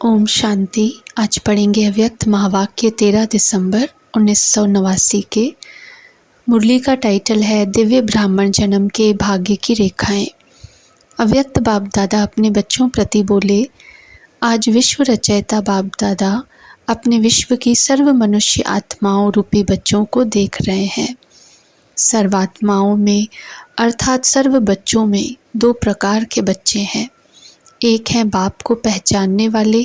ओम शांति। आज पढ़ेंगे अव्यक्त महावाक्य 13 दिसंबर 1989 के। मुरली का टाइटल है दिव्य ब्राह्मण जन्म के भाग्य की रेखाएं। अव्यक्त बाप दादा अपने बच्चों प्रति बोले, आज विश्व रचयिता बाप दादा अपने विश्व की सर्व मनुष्य आत्माओं रूपी बच्चों को देख रहे हैं। सर्वात्माओं में अर्थात सर्व बच्चों में दो प्रकार के बच्चे हैं। एक हैं बाप को पहचानने वाले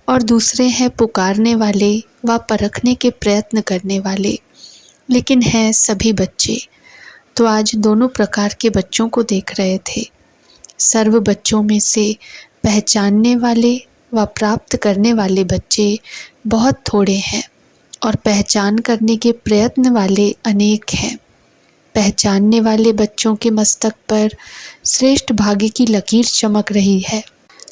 और दूसरे हैं पुकारने वाले व परखने के प्रयत्न करने वाले, लेकिन हैं सभी बच्चे। तो आज दोनों प्रकार के बच्चों को देख रहे थे। सर्व बच्चों में से पहचानने वाले व प्राप्त करने वाले बच्चे बहुत थोड़े हैं और पहचान करने के प्रयत्न वाले अनेक हैं। पहचानने वाले बच्चों के मस्तक पर श्रेष्ठ भाग्य की लकीर चमक रही है।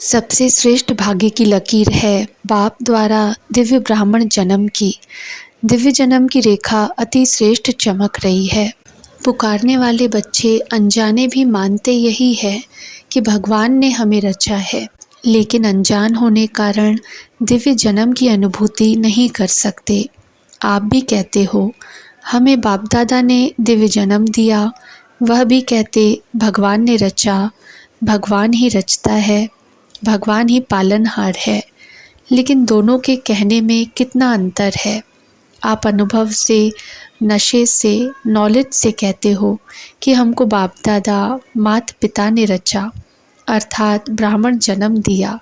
सबसे श्रेष्ठ भाग्य की लकीर है बाप द्वारा दिव्य ब्राह्मण जन्म की। दिव्य जन्म की रेखा अति श्रेष्ठ चमक रही है। पुकारने वाले बच्चे अनजाने भी मानते यही है कि भगवान ने हमें रचा है, लेकिन अनजान होने कारण दिव्य जन्म की अनुभूति नहीं कर सकते। आप भी कहते हो हमें बाप दादा ने दिव्य जन्म दिया, वह भी कहते भगवान ने रचा, भगवान ही रचता है, भगवान ही पालनहार है। लेकिन दोनों के कहने में कितना अंतर है। आप अनुभव से, नशे से, नॉलेज से कहते हो कि हमको बाप दादा माता पिता ने रचा, अर्थात ब्राह्मण जन्म दिया।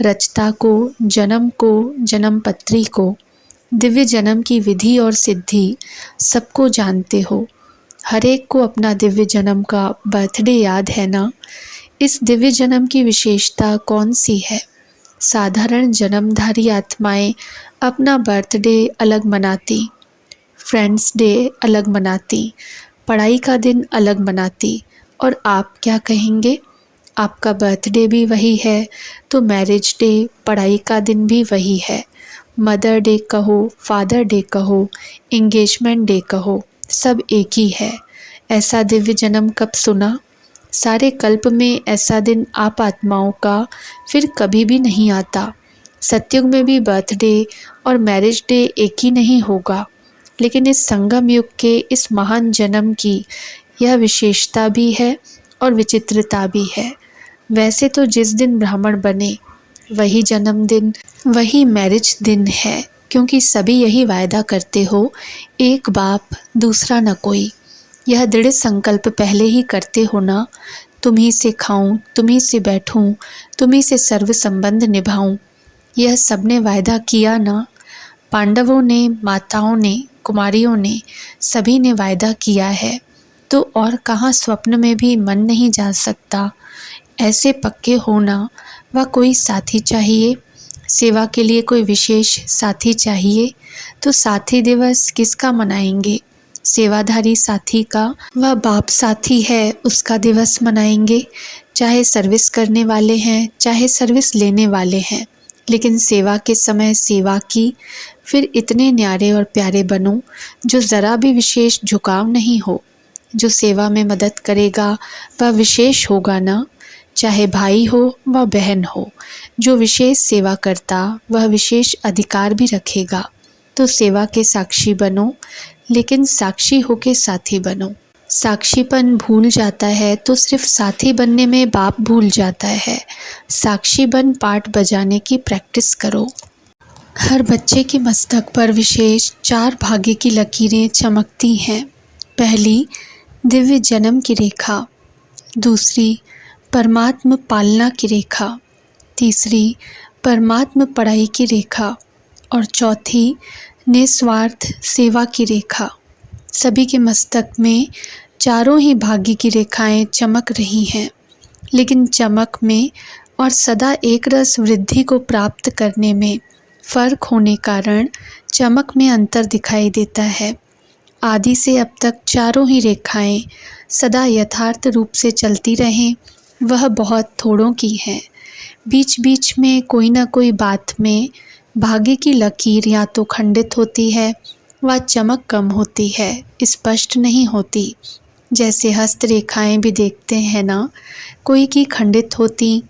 रचता को, जन्म पत्री को, दिव्य जन्म की विधि और सिद्धि सबको जानते हो। हर एक को अपना दिव्य जन्म का बर्थडे याद है ना। इस दिव्य जन्म की विशेषता कौन सी है? साधारण जन्मधारी आत्माएं अपना बर्थडे अलग मनाती, फ्रेंड्स डे अलग मनाती, पढ़ाई का दिन अलग मनाती, और आप क्या कहेंगे? आपका बर्थडे भी वही है तो मैरिज डे, पढ़ाई का दिन भी वही है। मदर डे कहो, फादर डे कहो, एंगेजमेंट डे कहो, सब एक ही है। ऐसा दिव्य जन्म कब सुना? सारे कल्प में ऐसा दिन आप आत्माओं का फिर कभी भी नहीं आता। सतयुग में भी बर्थडे और मैरिज डे एक ही नहीं होगा, लेकिन इस संगम युग के इस महान जन्म की यह विशेषता भी है और विचित्रता भी है। वैसे तो जिस दिन ब्राह्मण बने वही जन्मदिन, वही मैरिज दिन है, क्योंकि सभी यही वायदा करते हो, एक बाप दूसरा न कोई। यह दृढ़ संकल्प पहले ही करते हो ना, तुम्ही से खाऊं, तुम्ही से बैठूं, तुम्ही से सर्व संबंध निभाऊं। यह सबने वायदा किया ना। पांडवों ने, माताओं ने, कुमारियों ने, सभी ने वायदा किया है। तो और कहाँ स्वप्न में भी मन नहीं जा सकता। ऐसे पक्के होना। व कोई साथी चाहिए, सेवा के लिए कोई विशेष साथी चाहिए, तो साथी दिवस किसका मनाएंगे? सेवाधारी साथी का। वह बाप साथी है, उसका दिवस मनाएंगे। चाहे सर्विस करने वाले हैं, चाहे सर्विस लेने वाले हैं, लेकिन सेवा के समय सेवा की। फिर इतने न्यारे और प्यारे बनो जो ज़रा भी विशेष झुकाव नहीं हो। जो सेवा में मदद करेगा वह विशेष होगा ना, चाहे भाई हो व बहन हो। जो विशेष सेवा करता वह विशेष अधिकार भी रखेगा। तो सेवा के साक्षी बनो, लेकिन साक्षी होके साथी बनो। साक्षीपन भूल जाता है तो सिर्फ साथी बनने में बाप भूल जाता है। साक्षी बन पाठ बजाने की प्रैक्टिस करो। हर बच्चे के मस्तक पर विशेष 4 भाग्य की लकीरें चमकती हैं। पहली, दिव्य जन्म की रेखा। दूसरी, परमात्म पालना की रेखा। तीसरी, परमात्म पढ़ाई की रेखा। और चौथी, निस्वार्थ सेवा की रेखा। सभी के मस्तक में चारों ही भाग्य की रेखाएं चमक रही हैं, लेकिन चमक में और सदा एक रस वृद्धि को प्राप्त करने में फर्क होने कारण चमक में अंतर दिखाई देता है। आदि से अब तक चारों ही रेखाएं सदा यथार्थ रूप से चलती रहें, वह बहुत थोड़ों की हैं। बीच बीच में कोई ना कोई बात में भाग्य की लकीर या तो खंडित होती है व चमक कम होती है, स्पष्ट नहीं होती। जैसे हस्त रेखाएं भी देखते हैं ना, कोई की खंडित होती,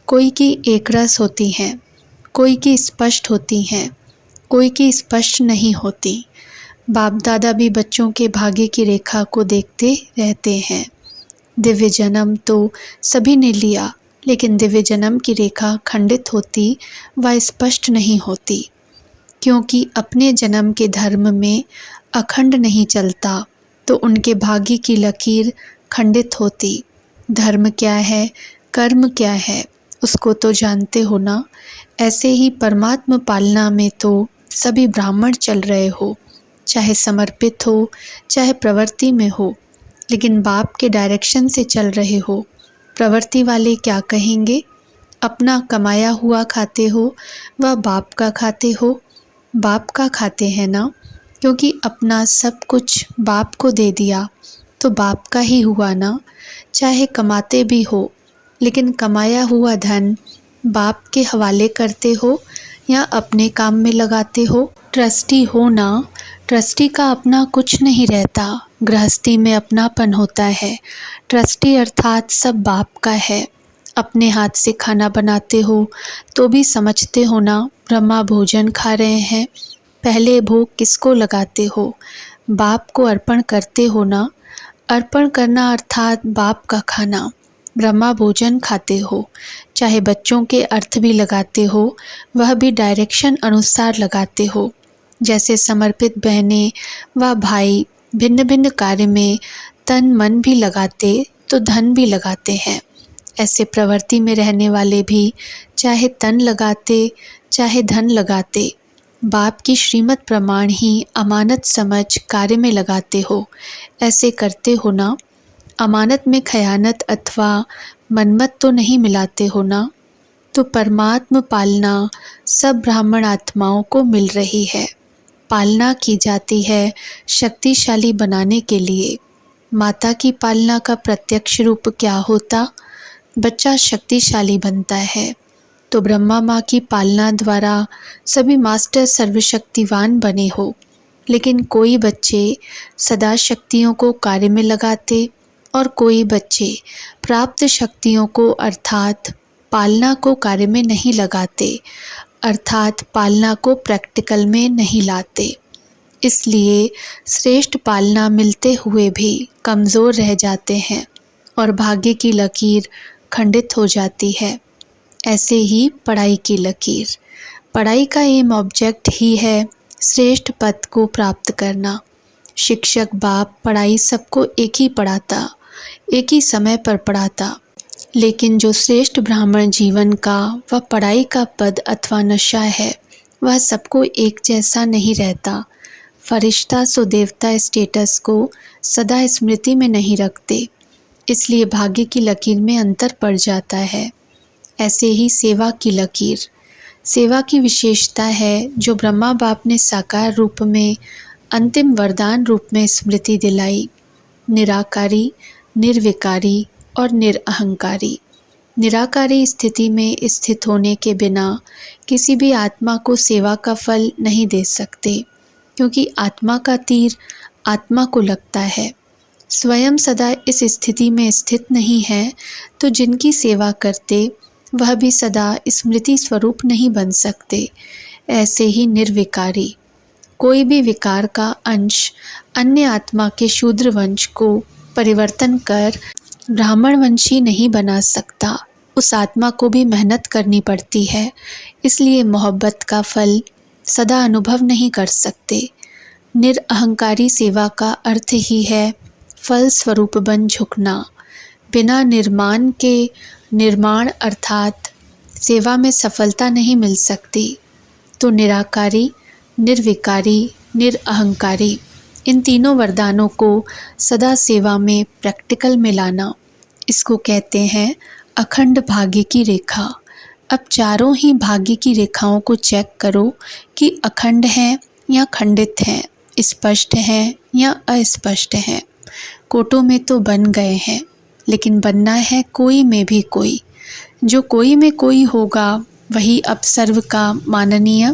कोई की एक रस होती हैं। कोई की स्पष्ट होती हैं, कोई की स्पष्ट नहीं होती। बाप दादा भी बच्चों के भाग्य की रेखा को देखते रहते हैं। दिव्य जन्म तो सभी ने लिया, लेकिन दिव्य जन्म की रेखा खंडित होती व स्पष्ट नहीं होती, क्योंकि अपने जन्म के धर्म में अखंड नहीं चलता, तो उनके भाग्य की लकीर खंडित होती। धर्म क्या है, कर्म क्या है, उसको तो जानते हो ना। ऐसे ही परमात्म पालना में तो सभी ब्राह्मण चल रहे हो, चाहे समर्पित हो चाहे प्रवृत्ति में हो, लेकिन बाप के डायरेक्शन से चल रहे हो। प्रवृत्ति वाले क्या कहेंगे? अपना कमाया हुआ खाते हो व बाप का खाते हो। बाप का खाते हैं ना, क्योंकि अपना सब कुछ बाप को दे दिया तो बाप का ही हुआ ना। चाहे कमाते भी हो, लेकिन कमाया हुआ धन बाप के हवाले करते हो या अपने काम में लगाते हो। ट्रस्टी हो ना, ट्रस्टी का अपना कुछ नहीं रहता, गृहस्थी में अपनापन होता है। ट्रस्टी अर्थात सब बाप का है। अपने हाथ से खाना बनाते हो तो भी समझते हो ना ब्रह्मा भोजन खा रहे हैं। पहले भोग किसको लगाते हो? बाप को अर्पण करते हो ना। अर्पण करना अर्थात बाप का खाना। ब्रह्मा भोजन खाते हो, चाहे बच्चों के अर्थ भी लगाते हो, वह भी डायरेक्शन अनुसार लगाते हो। जैसे समर्पित बहनें व भाई भिन्न भिन्न कार्य में तन मन भी लगाते तो धन भी लगाते हैं, ऐसे प्रवृत्ति में रहने वाले भी चाहे तन लगाते चाहे धन लगाते, बाप की श्रीमत प्रमाण ही अमानत समझ कार्य में लगाते हो। ऐसे करते हो ना। अमानत में खयानत अथवा मनमत तो नहीं मिलाते हो ना। तो परमात्म पालना सब ब्राह्मण आत्माओं को मिल रही है। पालना की जाती है शक्तिशाली बनाने के लिए। माता की पालना का प्रत्यक्ष रूप क्या होता? बच्चा शक्तिशाली बनता है। तो ब्रह्मा माँ की पालना द्वारा सभी मास्टर सर्वशक्तिवान बने हो, लेकिन कोई बच्चे सदा शक्तियों को कार्य में लगाते और कोई बच्चे प्राप्त शक्तियों को अर्थात पालना को कार्य में नहीं लगाते, अर्थात पालना को प्रैक्टिकल में नहीं लाते। इसलिए श्रेष्ठ पालना मिलते हुए भी कमज़ोर रह जाते हैं और भाग्य की लकीर खंडित हो जाती है। ऐसे ही पढ़ाई की लकीर, पढ़ाई का एम ऑब्जेक्ट ही है श्रेष्ठ पद को प्राप्त करना। शिक्षक बाप पढ़ाई सबको एक ही पढ़ाता, एक ही समय पर पढ़ाता, लेकिन जो श्रेष्ठ ब्राह्मण जीवन का वह पढ़ाई का पद अथवा नशा है, वह सबको एक जैसा नहीं रहता। फरिश्ता सो देवता स्टेटस को सदा स्मृति में नहीं रखते, इसलिए भाग्य की लकीर में अंतर पड़ जाता है। ऐसे ही सेवा की लकीर, सेवा की विशेषता है जो ब्रह्मा बाप ने साकार रूप में अंतिम वरदान रूप में स्मृति दिलाई। निराकारी, निर्विकारी और निरअहंकारी। निराकारी स्थिति में स्थित होने के बिना किसी भी आत्मा को सेवा का फल नहीं दे सकते, क्योंकि आत्मा का तीर आत्मा को लगता है। स्वयं सदा इस स्थिति में स्थित नहीं है, तो जिनकी सेवा करते वह भी सदा स्मृति स्वरूप नहीं बन सकते। ऐसे ही निर्विकारी, कोई भी विकार का अंश अन्य आत्मा के शूद्र वंश को परिवर्तन कर ब्राह्मण वंशी नहीं बना सकता। उस आत्मा को भी मेहनत करनी पड़ती है, इसलिए मोहब्बत का फल सदा अनुभव नहीं कर सकते। निरअहंकारी सेवा का अर्थ ही है फल स्वरूप बन झुकना। बिना निर्माण के निर्माण अर्थात सेवा में सफलता नहीं मिल सकती। तो निराकारी, निर्विकारी, निरअहंकारी, इन तीनों वरदानों को सदा सेवा में प्रैक्टिकल में लाना, इसको कहते हैं अखंड भाग्य की रेखा। अब चारों ही भाग्य की रेखाओं को चेक करो कि अखंड हैं या खंडित हैं, स्पष्ट हैं या अस्पष्ट हैं। कोटों में तो बन गए हैं, लेकिन बनना है कोई में भी कोई। जो कोई में कोई होगा वही अब सर्व का माननीय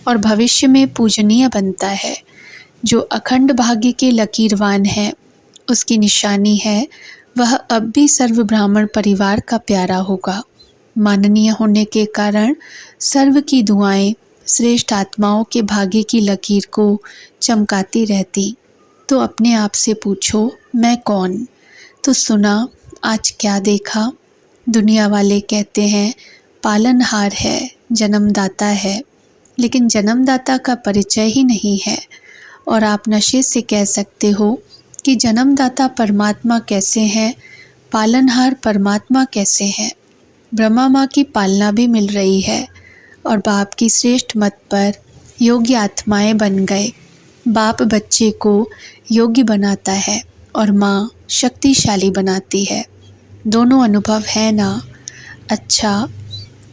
और भविष्य में पूजनीय बनता है। जो अखंड भाग्य के लकीरवान है, उसकी निशानी है वह अब भी सर्व ब्राह्मण परिवार का प्यारा होगा। माननीय होने के कारण सर्व की दुआएं श्रेष्ठ आत्माओं के भाग्य की लकीर को चमकाती रहती। तो अपने आप से पूछो, मैं कौन? तो सुना आज क्या देखा? दुनिया वाले कहते हैं पालनहार है, जन्मदाता है, लेकिन जन्मदाता का परिचय ही नहीं है। और आप नशे से कह सकते हो कि जन्मदाता परमात्मा कैसे हैं, पालनहार परमात्मा कैसे हैं। ब्रह्मा माँ की पालना भी मिल रही है और बाप की श्रेष्ठ मत पर योग्य आत्माएं बन गए। बाप बच्चे को योग्य बनाता है और माँ शक्तिशाली बनाती है। दोनों अनुभव है ना? अच्छा,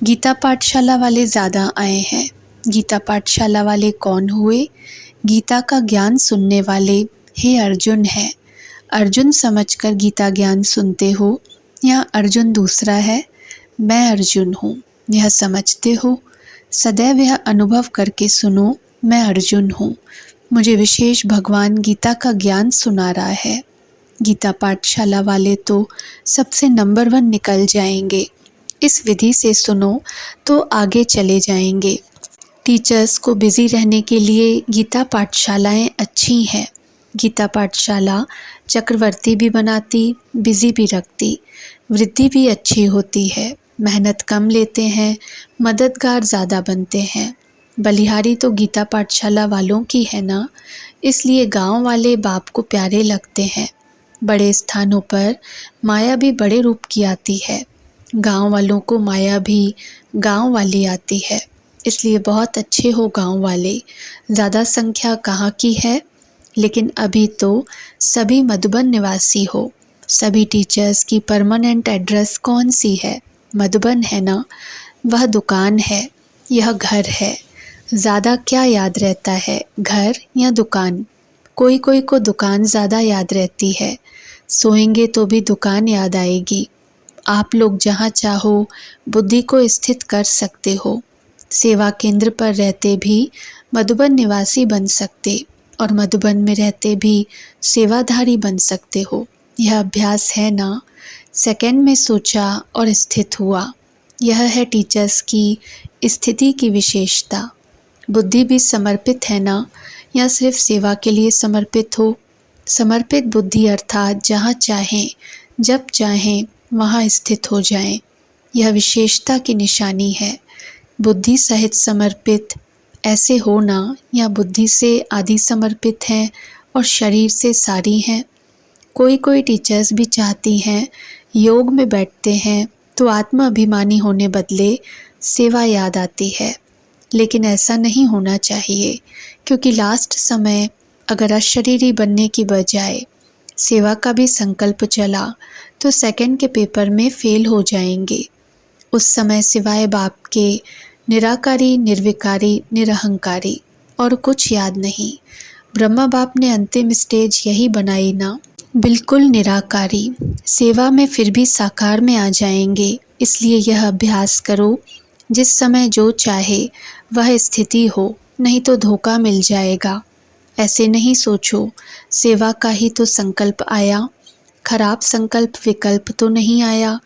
गीता पाठशाला वाले ज़्यादा आए हैं। गीता पाठशाला वाले कौन हुए? गीता का ज्ञान सुनने वाले हे अर्जुन है। अर्जुन समझकर गीता ज्ञान सुनते हो या अर्जुन दूसरा है? मैं अर्जुन हूँ, यह समझते हो? सदैव यह अनुभव करके सुनो, मैं अर्जुन हूँ, मुझे विशेष भगवान गीता का ज्ञान सुना रहा है। गीता पाठशाला वाले तो सबसे नंबर 1 निकल जाएंगे। इस विधि से सुनो तो आगे चले जाएंगे। टीचर्स को बिज़ी रहने के लिए गीता पाठशालाएं अच्छी हैं। गीता पाठशाला चक्रवर्ती भी बनाती, बिज़ी भी रखती, वृद्धि भी अच्छी होती है, मेहनत कम लेते हैं, मददगार ज़्यादा बनते हैं। बलिहारी तो गीता पाठशाला वालों की है ना, इसलिए गांव वाले बाप को प्यारे लगते हैं। बड़े स्थानों पर माया भी बड़े रूप की आती है, गांव वालों को माया भी गांव वाली आती है, इसलिए बहुत अच्छे हो गांव वाले। ज़्यादा संख्या कहाँ की है, लेकिन अभी तो सभी मधुबन निवासी हो। सभी टीचर्स की परमानेंट एड्रेस कौन सी है? मधुबन है ना? वह दुकान है, यह घर है। ज़्यादा क्या याद रहता है, घर या दुकान? कोई कोई को दुकान ज़्यादा याद रहती है, सोएंगे तो भी दुकान याद आएगी। आप लोग जहाँ चाहो बुद्धि को स्थित कर सकते हो। सेवा केंद्र पर रहते भी मधुबन निवासी बन सकते और मधुबन में रहते भी सेवाधारी बन सकते हो। यह अभ्यास है ना? सेकंड में सोचा और स्थित हुआ। यह है टीचर्स की स्थिति की विशेषता। बुद्धि भी समर्पित है ना, या सिर्फ सेवा के लिए समर्पित हो? समर्पित बुद्धि अर्थात जहाँ चाहें जब चाहें वहाँ स्थित हो जाएं। यह विशेषता की निशानी है। बुद्धि सहित समर्पित ऐसे हो ना, या बुद्धि से आदि समर्पित हैं और शरीर से सारी हैं। कोई कोई टीचर्स भी चाहती हैं योग में बैठते हैं तो आत्म अभिमानी होने बदले सेवा याद आती है, लेकिन ऐसा नहीं होना चाहिए, क्योंकि लास्ट समय अगर अशरीरी बनने की बजाय सेवा का भी संकल्प चला तो सेकंड के पेपर में फेल हो जाएंगे। उस समय सिवाय बाप के निराकारी, निर्विकारी, निरहंकारी और कुछ याद नहीं। ब्रह्मा बाप ने अंतिम स्टेज यही बनाई ना, बिल्कुल निराकारी। सेवा में फिर भी साकार में आ जाएंगे। इसलिए यह अभ्यास करो, जिस समय जो चाहे वह स्थिति हो, नहीं तो धोखा मिल जाएगा। ऐसे नहीं सोचो सेवा का ही तो संकल्प आया, खराब संकल्प विकल्प तो नहीं आया,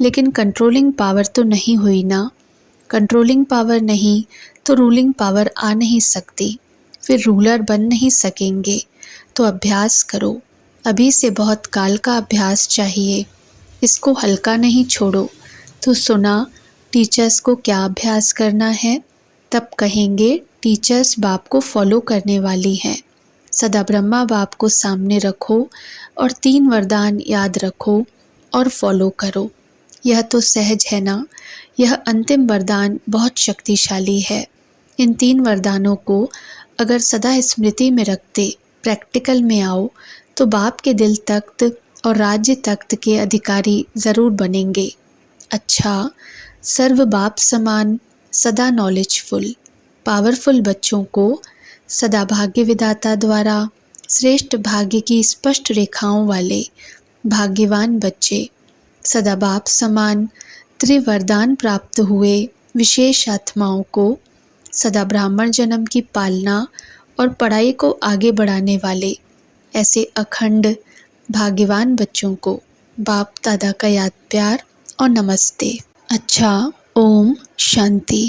लेकिन कंट्रोलिंग पावर तो नहीं हुई ना। कंट्रोलिंग पावर नहीं तो रूलिंग पावर आ नहीं सकती, फिर रूलर बन नहीं सकेंगे। तो अभ्यास करो, अभी से बहुत काल का अभ्यास चाहिए, इसको हल्का नहीं छोड़ो। तो सुना टीचर्स को क्या अभ्यास करना है, तब कहेंगे टीचर्स बाप को फॉलो करने वाली हैं। सदा ब्रह्मा बाप को सामने रखो और 3 वरदान याद रखो और फॉलो करो। यह तो सहज है ना। यह अंतिम वरदान बहुत शक्तिशाली है। इन 3 वरदानों को अगर सदा स्मृति में रखते प्रैक्टिकल में आओ तो बाप के दिल तख्त और राज्य तख्त के अधिकारी ज़रूर बनेंगे। अच्छा, सर्व बाप समान, सदा नॉलेजफुल, पावरफुल बच्चों को सदा भाग्य विधाता द्वारा श्रेष्ठ भाग्य की स्पष्ट रेखाओं वाले भाग्यवान बच्चे, सदा बाप समान त्रिवरदान प्राप्त हुए विशेष आत्माओं को, सदा ब्राह्मण जन्म की पालना और पढ़ाई को आगे बढ़ाने वाले ऐसे अखंड भाग्यवान बच्चों को बाप दादा का याद प्यार और नमस्ते। अच्छा। ओम शांति।